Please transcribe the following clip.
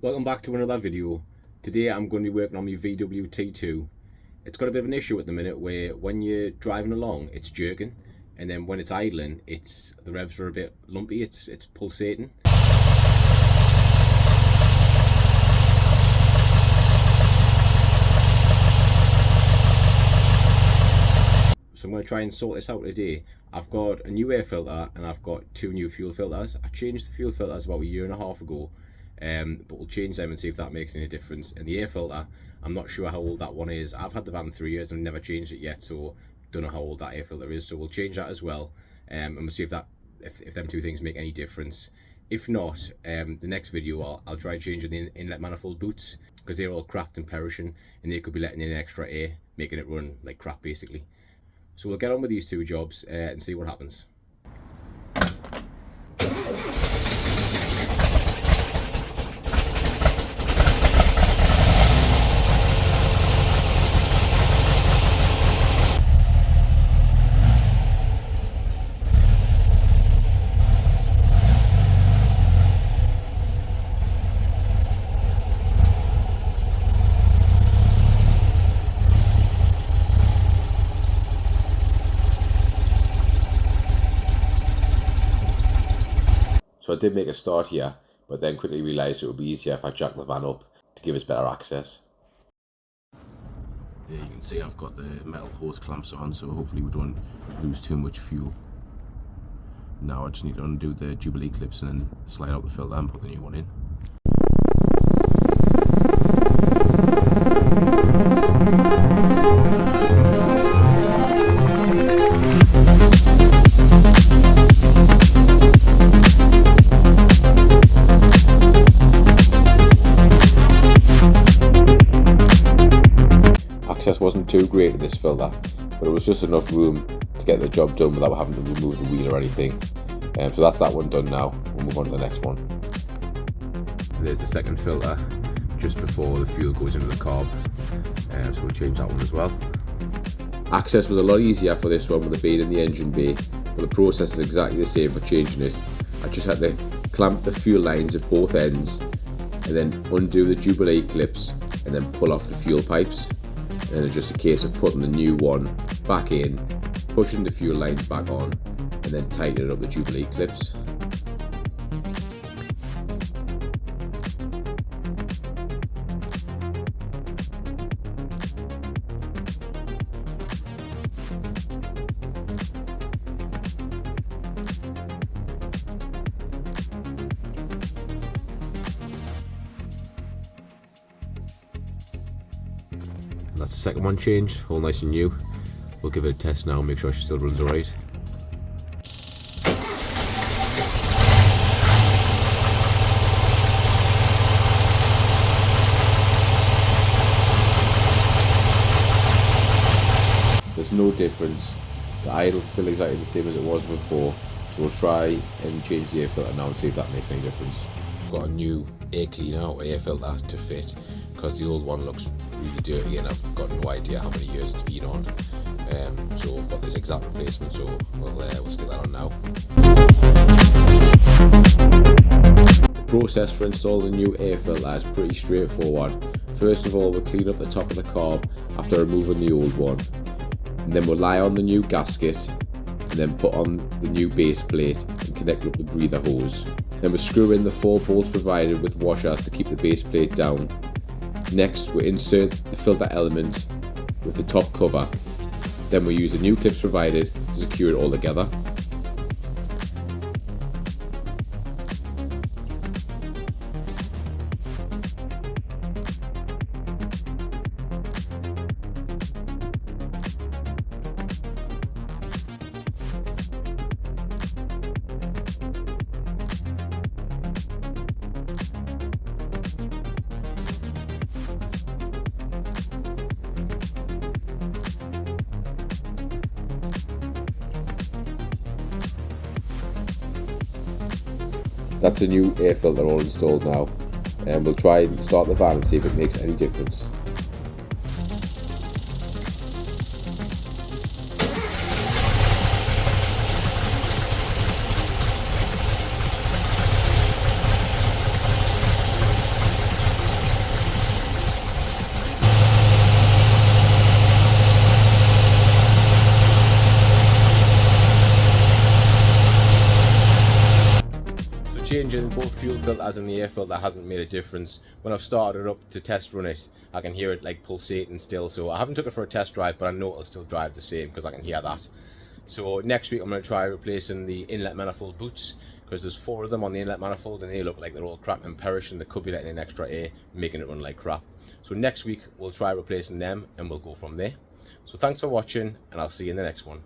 Welcome back to another video. Today I'm going to be working on my VWT2. It's got a bit of an issue at the minute where when you're driving along it's jerking, and then when it's idling the revs are a bit lumpy, it's pulsating. So I'm going to try and sort this out today. I've got a new air filter and I've got two new fuel filters. I changed the fuel filters about a year and a half ago, but we'll change them and see if that makes any difference. And the air filter, I'm not sure how old that one is. I've had the van 3 years and never changed it yet, so don't know how old that air filter is. So we'll change that as well, and we'll see if them two things make any difference. If not, the next video I'll try changing the inlet manifold boots, because they're all cracked and perishing and they could be letting in extra air, making it run like crap basically. So we'll get on with these two jobs and see what happens. So I did make a start here, but then quickly realised it would be easier if I jacked the van up to give us better access. Yeah, you can see I've got the metal hose clamps on, so hopefully we don't lose too much fuel. Now I just need to undo the Jubilee clips and then slide out the filter and put the new one in. Access wasn't too great in this filter, but it was just enough room to get the job done without having to remove the wheel or anything. So that's that one done now. We'll move on to the next one. There's the second filter just before the fuel goes into the carb, so we'll change that one as well. Access was a lot easier for this one with it being in the engine bay, but the process is exactly the same for changing it. I just had to clamp the fuel lines at both ends and then undo the Jubilee clips and then pull off the fuel pipes. And it's just a case of putting the new one back in, pushing the fuel lines back on, and then tightening up the Jubilee clips. That's the second one changed, all nice and new. We'll give it a test now and make sure she still runs alright. There's no difference. The idle's still exactly the same as it was before, so we'll try and change the air filter now and see if that makes any difference. I've got a new air cleaner or air filter to fit, because the old one looks really dirty and I've got no idea how many years it's been on. So I've got this exact replacement, so we'll stick that on now. The process for installing the new air filter is pretty straightforward. First of all, we'll clean up the top of the carb after removing the old one, and then we'll lie on the new gasket and then put on the new base plate and connect up the breather hose. Then we'll screw in the 4 bolts provided with washers to keep the base plate down. Next, we'll insert the filter element with the top cover. Then we'll use the new clips provided to secure it all together. That's a new air filter all installed now, and we'll try and start the van and see if it makes any difference. changing both fuel filters and the air filter hasn't made a difference. When I've started it up to test run it, I can hear it like pulsating still. So I haven't took it for a test drive, but I know it'll still drive the same because I can hear that. So next week I'm going to try replacing the inlet manifold boots, because there's 4 of them on the inlet manifold and they look like they're all cracked and perishing. They could be letting in extra air, making it run like crap. So next week we'll try replacing them and we'll go from there. So thanks for watching, and I'll see you in the next one.